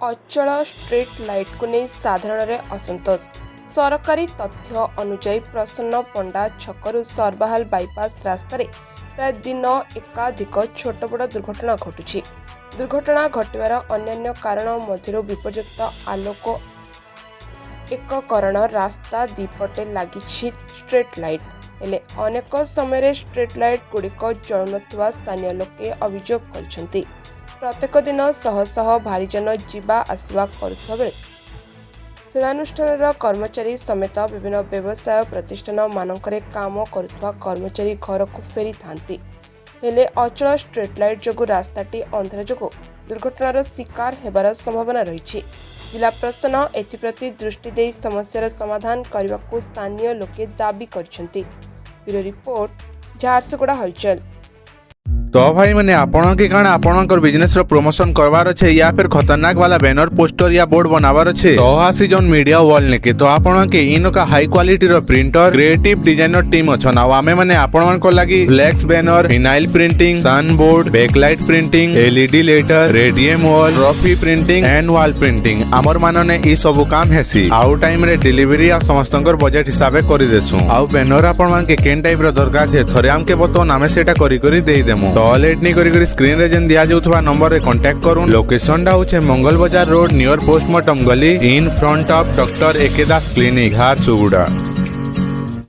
अचल street light को नहीं साधारण असंतोष। सरकारी तथ्य अनुसार प्रसन्न पंडा छकरू सरबाहाल बाईपास रास्तार प्राय दिन एकाधिक छोट बड़ दुर्घटना घटुछि। दुर्घटना घटवार अन्य कारण मध्य विपर्युक्त आलोक एककरण रास्ता दीपटे लगी स्ट्रीट लाइट हेले अनेक समय स्ट्रीट लाइट गुड़िक जलुनथिबा स्थानीय लोके अभियोग करछन्ति। प्रत्येक दिन शह शह भारीजन जीवा आसवा करुवा बेले शिलानुष्ठान कर्मचारी समेत विभिन्न व्यवसाय प्रतिष्ठान मानकरे काम करुवा कर्मचारी घर को फेरी थांती हेले अचल स्ट्रीट लाइट जोगु रास्ताटी अंधार जोगु दुर्घटनार शिकार हेबार संभावना रही। जिला प्रशासन एथिप्रति दृष्टि दे समस्यार समाधान करने को स्थानीय लोके दाबी करछन्ति। ब्यूरो रिपोर्ट झारसुगुड़ा हलचल। तो भाई मैंने आपण के कारण आपणकर बिजनेस रो प्रमोशन करवार अच्छे या फिर खतरनाक वाला बैनर पोस्टर या बोर्ड बनावार अच्छे तो आसी जोन मीडिया वॉल ने के तो आपण के इन का हाई क्वालिटी रो प्रिंटर क्रिएटिव डिजाइनर टीम अछन आ आमे माने आपण को लागि flex banner vinyl printing sun board backlight printing LED letter radium wall trophy printing and wall printing आमर मानने ई सब काम हेसी आउ टाइम रे डिलीवरी आ समस्तंकर बजट हिसाब से करि देसु आउ बैनर आपण मान के केन टाइप रो दरकार छे थरे हम के बतो नामे सेटा करी देई देमु तो लेट नहीं करी स्क्रीन रे जन दिया जाउथवा नंबर रे कांटेक्ट करूँ। लोकेशन डा होचे Mangal Bazaar road near postmortem गली in front of doctor A K Das clinic Jharsuguda.